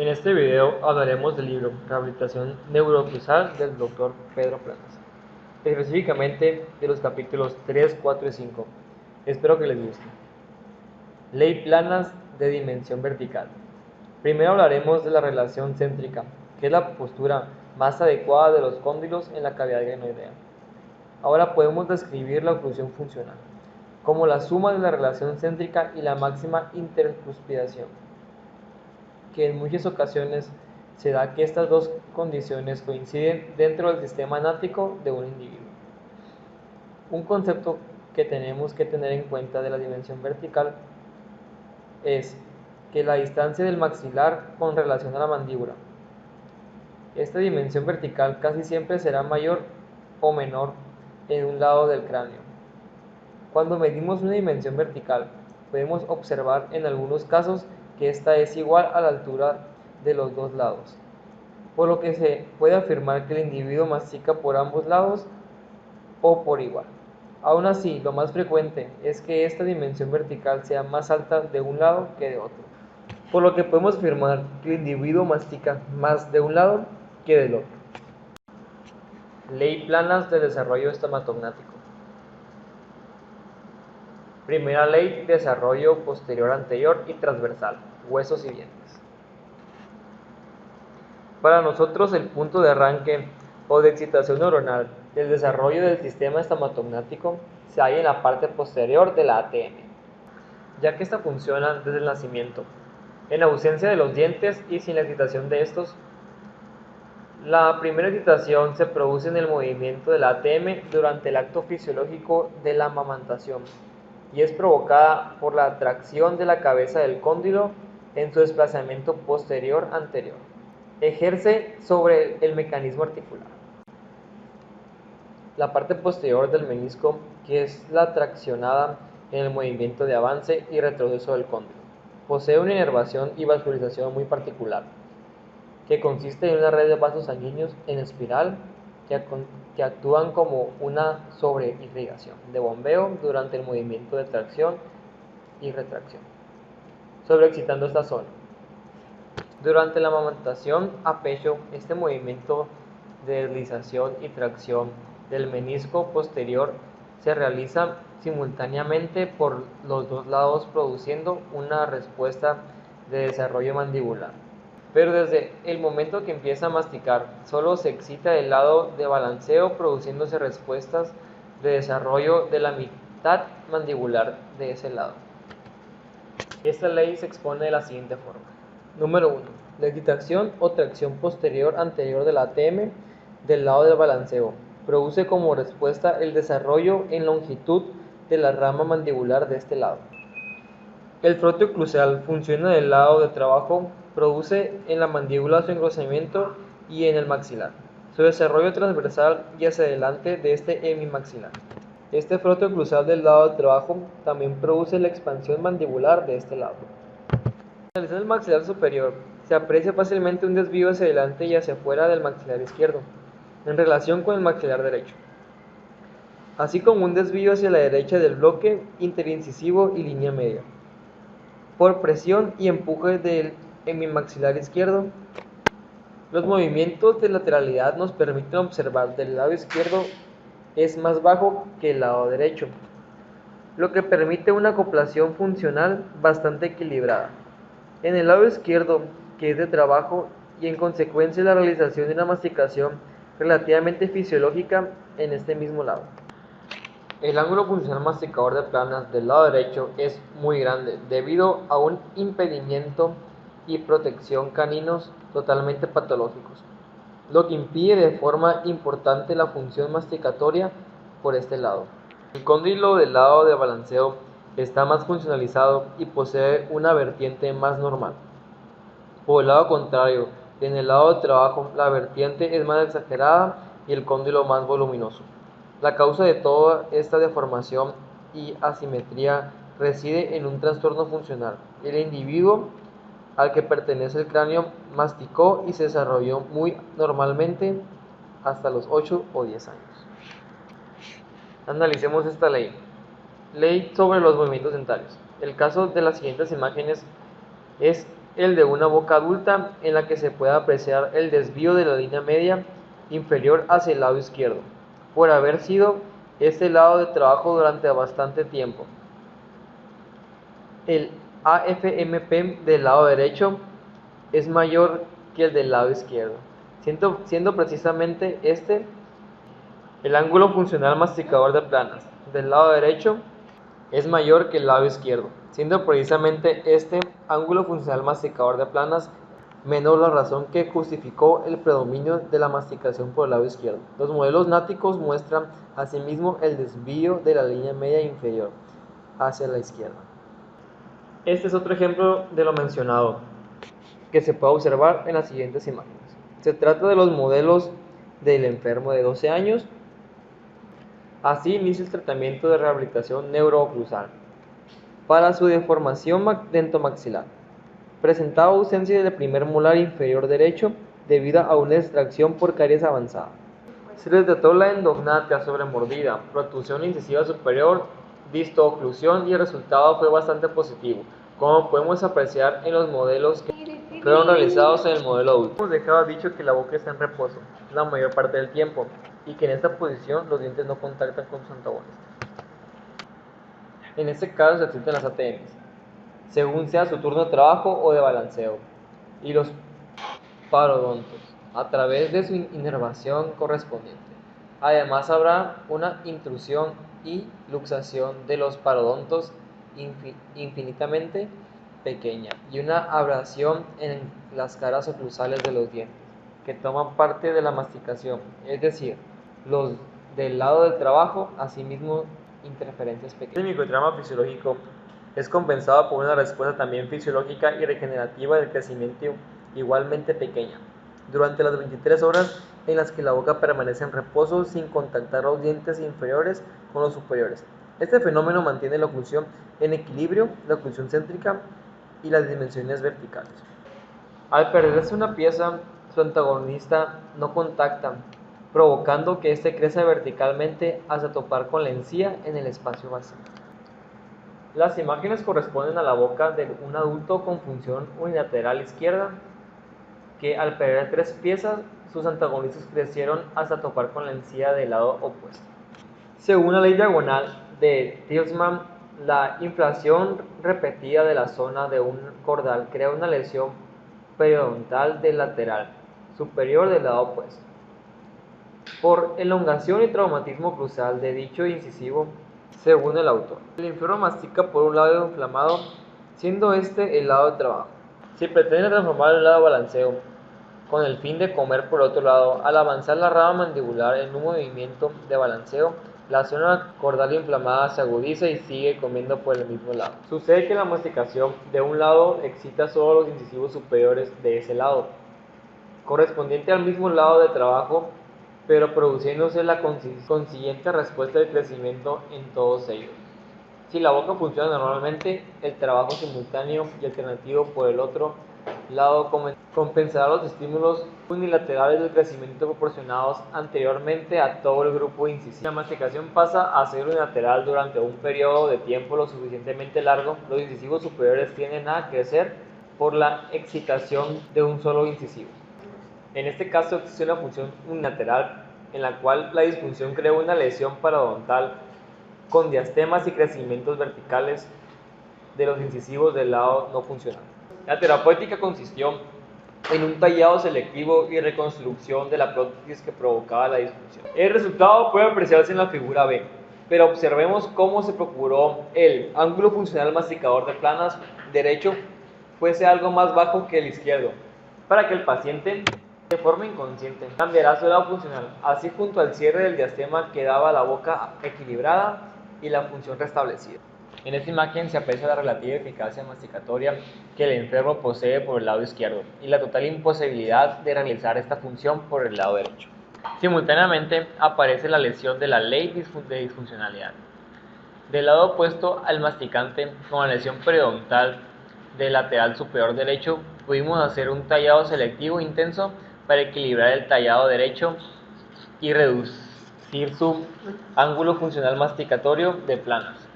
En este video hablaremos del libro Rehabilitación Neurooclusal del Dr. Pedro Planas, específicamente de los capítulos 3, 4 y 5. Espero que les guste. Ley Planas de dimensión vertical. Primero hablaremos de la relación céntrica, que es la postura más adecuada de los cóndilos en la cavidad glenoidea. Ahora podemos describir la oclusión funcional como la suma de la relación céntrica y la máxima intercuspidación, que en muchas ocasiones se da que estas dos condiciones coinciden dentro del sistema anático de un individuo. Un concepto que tenemos que tener en cuenta de la dimensión vertical es que la distancia del maxilar con relación a la mandíbula. Esta dimensión vertical casi siempre será mayor o menor en un lado del cráneo. Cuando medimos una dimensión vertical, podemos observar en algunos casos que esta es igual a la altura de los dos lados, por lo que se puede afirmar que el individuo mastica por ambos lados o por igual. Aún así, lo más frecuente es que esta dimensión vertical sea más alta de un lado que de otro, por lo que podemos afirmar que el individuo mastica más de un lado que del otro. Ley Planas de desarrollo estomatognático. Primera ley, desarrollo posterior anterior y transversal, huesos y dientes. Para nosotros el punto de arranque o de excitación neuronal del desarrollo del sistema estomatognático se halla en la parte posterior de la ATM, ya que esta funciona desde el nacimiento. En ausencia de los dientes y sin la excitación de estos, la primera excitación se produce en el movimiento de la ATM durante el acto fisiológico de la amamantación y es provocada por la tracción de la cabeza del cóndilo en su desplazamiento posterior anterior. Ejerce sobre el mecanismo articular. La parte posterior del menisco, que es la traccionada en el movimiento de avance y retroceso del cóndilo, posee una inervación y vascularización muy particular, que consiste en una red de vasos sanguíneos en espiral que actúan como una sobreirrigación de bombeo durante el movimiento de tracción y retracción, sobreexcitando esta zona. Durante la amamantación a pecho, este movimiento de deslización y tracción del menisco posterior se realiza simultáneamente por los dos lados, produciendo una respuesta de desarrollo mandibular. Pero desde el momento que empieza a masticar, solo se excita el lado de balanceo, produciéndose respuestas de desarrollo de la mitad mandibular de ese lado. Esta ley se expone de la siguiente forma. Número 1. La excitación o tracción posterior anterior de la ATM del lado del balanceo produce como respuesta el desarrollo en longitud de la rama mandibular de este lado. El frote oclusal funciona del lado de trabajo, produce en la mandíbula su engrosamiento y en el maxilar, su desarrollo transversal y hacia adelante de este hemimaxilar. Este frote oclusal del lado de trabajo también produce la expansión mandibular de este lado. Analizando el maxilar superior, se aprecia fácilmente un desvío hacia adelante y hacia afuera del maxilar izquierdo, en relación con el maxilar derecho, así como un desvío hacia la derecha del bloque interincisivo y línea media. Por presión y empuje del hemimaxilar izquierdo, los movimientos de lateralidad nos permiten observar del lado izquierdo es más bajo que el lado derecho, lo que permite una acoplación funcional bastante equilibrada en el lado izquierdo, que es de trabajo, y en consecuencia la realización de una masticación relativamente fisiológica en este mismo lado. El ángulo funcional masticador de Planas del lado derecho es muy grande debido a un impedimento y protección caninos totalmente patológicos, lo que impide de forma importante la función masticatoria por este lado. El cóndilo del lado de balanceo está más funcionalizado y posee una vertiente más normal. Por el lado contrario, en el lado de trabajo, la vertiente es más exagerada y el cóndilo más voluminoso. La causa de toda esta deformación y asimetría reside en un trastorno funcional. El individuo al que pertenece el cráneo masticó y se desarrolló muy normalmente hasta los 8 o 10 años. Analicemos esta ley. Ley sobre los movimientos dentarios. El caso de las siguientes imágenes es el de una boca adulta en la que se puede apreciar el desvío de la línea media inferior hacia el lado izquierdo, por haber sido este lado de trabajo durante bastante tiempo. El AFMP del lado derecho es mayor que el del lado izquierdo, siendo precisamente este el ángulo funcional masticador de planas del lado derecho es mayor que el lado izquierdo, siendo precisamente este ángulo funcional masticador de planas menor la razón que justificó el predominio de la masticación por el lado izquierdo. Los modelos náticos muestran asimismo el desvío de la línea media inferior hacia la izquierda. Este es otro ejemplo de lo mencionado, que se puede observar en las siguientes imágenes. Se trata de los modelos del enfermo de 12 años. Así inicia el tratamiento de rehabilitación neurooclusal para su deformación dentomaxilar. Presentaba ausencia del primer molar inferior derecho debido a una extracción por caries avanzada. Se le trató la endognatia sobremordida, protrusión incisiva superior, disto-oclusión y el resultado fue bastante positivo, como podemos apreciar en los modelos que fueron realizados en el modelo adulto. Hemos dejado dicho que la boca está en reposo la mayor parte del tiempo y que en esta posición los dientes no contactan con sus antagonistas. En este caso se existen las ATMs, según sea su turno de trabajo o de balanceo, y los parodontos, a través de su inervación correspondiente. Además habrá una intrusión y luxación de los parodontos infinitamente pequeña y una abrasión en las caras oclusales de los dientes, que toman parte de la masticación, es decir, los del lado del trabajo, asimismo interferencias pequeñas. El microtrauma fisiológico es compensado por una respuesta también fisiológica y regenerativa del crecimiento igualmente pequeña, durante las 23 horas en las que la boca permanece en reposo sin contactar los dientes inferiores con los superiores. Este fenómeno mantiene la oclusión en equilibrio, la oclusión céntrica y las dimensiones verticales. Al perderse una pieza, su antagonista no contacta, provocando que éste crezca verticalmente hasta topar con la encía en el espacio vacío. Las imágenes corresponden a la boca de un adulto con función unilateral izquierda, que al perder 3 piezas, sus antagonistas crecieron hasta topar con la encía del lado opuesto. Según la ley diagonal de Tilsman, la inflación repetida de la zona de un cordal crea una lesión periodontal del lateral superior del lado opuesto. Por elongación y traumatismo oclusal de dicho incisivo, según el autor, el enfermo mastica por un lado inflamado, siendo este el lado de trabajo. Si pretende transformar el lado de balanceo con el fin de comer por otro lado, al avanzar la rama mandibular en un movimiento de balanceo, la zona cordal inflamada se agudiza y sigue comiendo por el mismo lado. Sucede que la masticación de un lado excita solo los incisivos superiores de ese lado, correspondiente al mismo lado de trabajo, pero produciéndose la consiguiente respuesta de crecimiento en todos ellos. Si la boca funciona normalmente, el trabajo simultáneo y alternativo por el otro lado compensará los estímulos unilaterales del crecimiento proporcionados anteriormente a todo el grupo incisivo. La masticación pasa a ser unilateral durante un periodo de tiempo lo suficientemente largo. Los incisivos superiores tienden a crecer por la excitación de un solo incisivo. En este caso existe una función unilateral en la cual la disfunción crea una lesión parodontal con diastemas y crecimientos verticales de los incisivos del lado no funcional. La terapéutica consistió en un tallado selectivo y reconstrucción de la prótesis que provocaba la disfunción. El resultado puede apreciarse en la figura B, pero observemos cómo se procuró el ángulo funcional masticador de planas derecho fuese algo más bajo que el izquierdo, para que el paciente, de forma inconsciente, cambiará su lado funcional. Así, junto al cierre del diastema quedaba la boca equilibrada y la función restablecida. En esta imagen se aprecia la relativa eficacia masticatoria que el enfermo posee por el lado izquierdo y la total imposibilidad de realizar esta función por el lado derecho. Simultáneamente aparece la lesión de la ley de disfuncionalidad. Del lado opuesto al masticante, con la lesión periodontal del lateral superior derecho, pudimos hacer un tallado selectivo intenso para equilibrar el tallado derecho y reducir su ángulo funcional masticatorio de planas,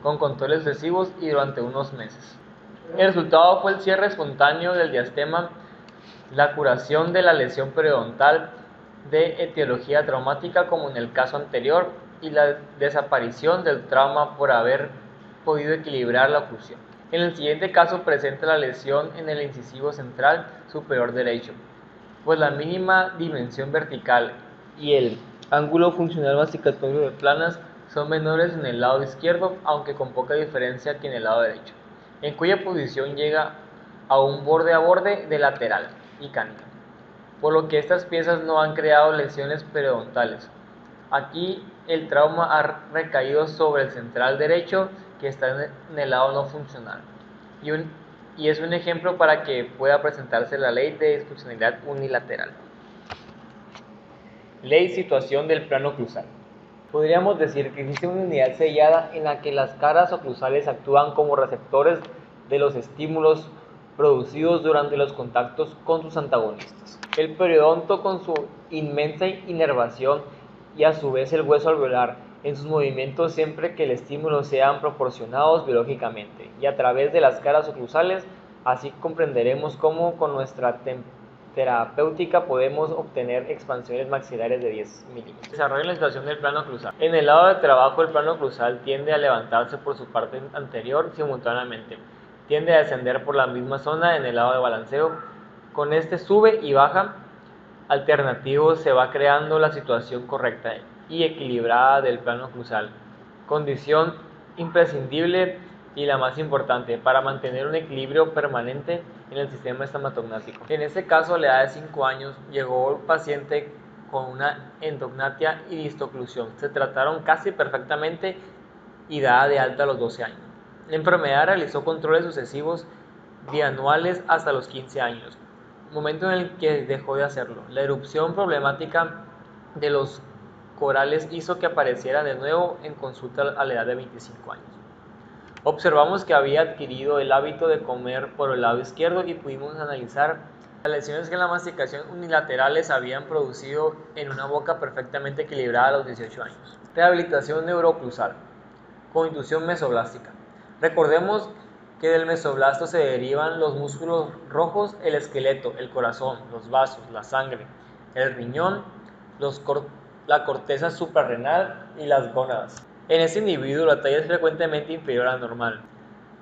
con controles excesivos y durante unos meses. El resultado fue el cierre espontáneo del diastema, la curación de la lesión periodontal de etiología traumática como en el caso anterior y la desaparición del trauma por haber podido equilibrar la oclusión. En el siguiente caso presenta la lesión en el incisivo central superior derecho, pues la mínima dimensión vertical y el ángulo funcional masticatorio de planas son menores en el lado izquierdo, aunque con poca diferencia que en el lado derecho, en cuya posición llega a un borde a borde de lateral y cánica, por lo que estas piezas no han creado lesiones periodontales. Aquí el trauma ha recaído sobre el central derecho, que está en el lado no funcional, y es un ejemplo para que pueda presentarse la ley de disfuncionalidad unilateral. Ley situación del plano oclusal. Podríamos decir que existe una unidad sellada en la que las caras oclusales actúan como receptores de los estímulos producidos durante los contactos con sus antagonistas. El periodonto, con su inmensa inervación, y a su vez el hueso alveolar en sus movimientos siempre que el estímulo sean proporcionados biológicamente, y a través de las caras oclusales. Así comprenderemos cómo con nuestra terapéutica podemos obtener expansiones maxilares de 10 milímetros. Desarrollo en la situación del plano oclusal. En el lado de trabajo, el plano oclusal tiende a levantarse por su parte anterior simultáneamente. Tiende a descender por la misma zona en el lado de balanceo. Con este sube y baja alternativo se va creando la situación correcta y equilibrada del plano oclusal, condición imprescindible y la más importante para mantener un equilibrio permanente en el sistema estomatognático. En este caso, a la edad de 5 años, llegó el paciente con una endognatia y distoclusión. Se trataron casi perfectamente y dada de alta a los 12 años. La enfermedad realizó controles sucesivos bianuales hasta los 15 años, momento en el que dejó de hacerlo. La erupción problemática de los corales hizo que apareciera de nuevo en consulta a la edad de 25 años. Observamos que había adquirido el hábito de comer por el lado izquierdo y pudimos analizar las lesiones que en la masticación unilaterales habían producido en una boca perfectamente equilibrada a los 18 años. Rehabilitación neurooclusal. Constitución mesoblástica. Recordemos que del mesoblasto se derivan los músculos rojos, el esqueleto, el corazón, los vasos, la sangre, el riñón, la corteza suprarrenal y las gónadas. En este individuo la talla es frecuentemente inferior a la normal.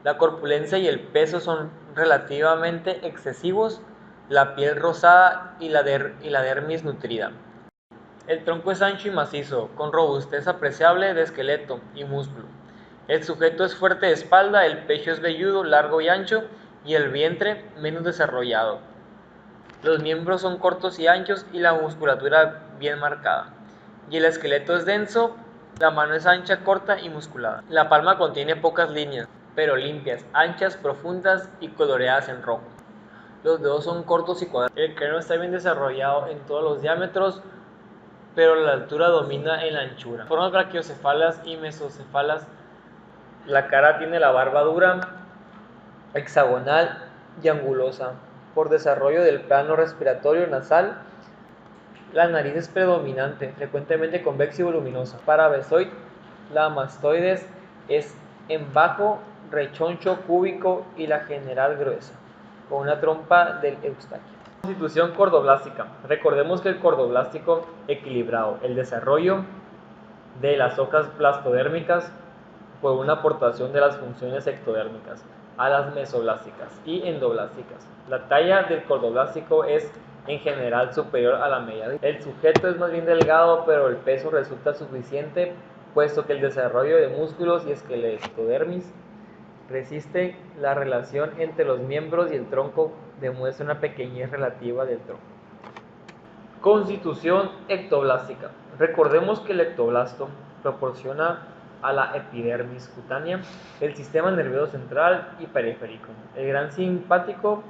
La corpulencia y el peso son relativamente excesivos, la piel rosada y la dermis nutrida. El tronco es ancho y macizo, con robustez apreciable de esqueleto y músculo. El sujeto es fuerte de espalda, el pecho es velludo, largo y ancho, y el vientre menos desarrollado. Los miembros son cortos y anchos y la musculatura bien marcada. Y el esqueleto es denso, la mano es ancha, corta y musculada. La palma contiene pocas líneas, pero limpias, anchas, profundas y coloreadas en rojo. Los dedos son cortos y cuadrados. El cráneo está bien desarrollado en todos los diámetros, pero la altura domina en la anchura. Formas brachiocefálicas y mesocefálicas. La cara tiene la barba dura, hexagonal y angulosa, por desarrollo del plano respiratorio nasal. La nariz es predominante, frecuentemente convexa y voluminosa. Para Bezoid, la mastoides es en bajo, rechoncho, cúbico y la general gruesa, con una trompa del eustaquio. Constitución cordoblástica. Recordemos que el cordoblástico equilibrado, el desarrollo de las hojas blastodérmicas por una aportación de las funciones ectodérmicas a las mesoblásticas y endoblásticas. La talla del cordoblástico es en general superior a la media. El sujeto es más bien delgado, pero el peso resulta suficiente, puesto que el desarrollo de músculos y esclerodermis resiste la relación entre los miembros y el tronco demuestra una pequeñez relativa del tronco. Constitución ectoblástica. Recordemos que el ectoblasto proporciona a la epidermis cutánea el sistema nervioso central y periférico, el gran simpático,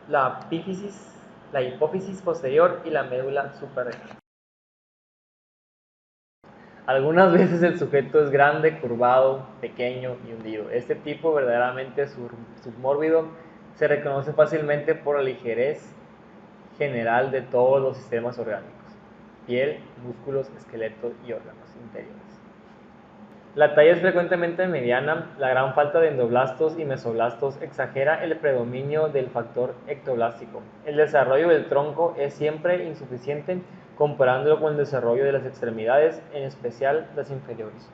la hipófisis posterior y la médula suprarrenal. Algunas veces el sujeto es grande, curvado, pequeño y hundido. Este tipo verdaderamente submórbido se reconoce fácilmente por la ligerez general de todos los sistemas orgánicos: piel, músculos, esqueleto y órganos interiores. La talla es frecuentemente mediana, la gran falta de endoblastos y mesoblastos exagera el predominio del factor ectoblástico. El desarrollo del tronco es siempre insuficiente comparándolo con el desarrollo de las extremidades, en especial las inferiores.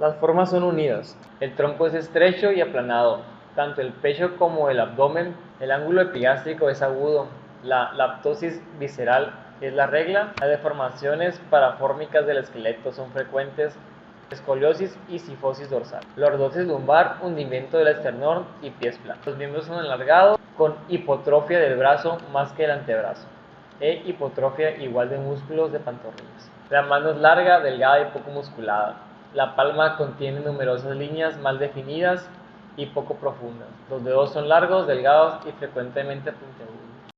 Las formas son unidas. El tronco es estrecho y aplanado, tanto el pecho como el abdomen. El ángulo epigástrico es agudo. La laptosis visceral es la regla. Las deformaciones parafórmicas del esqueleto son frecuentes. Escoliosis y cifosis dorsal. Lordosis lumbar, hundimiento del esternón y pies planos. Los miembros son alargados, con hipotrofia del brazo más que el antebrazo, e hipotrofia igual de músculos de pantorrillas. La mano es larga, delgada y poco musculada. La palma contiene numerosas líneas mal definidas y poco profundas. Los dedos son largos, delgados y frecuentemente puntiagudos.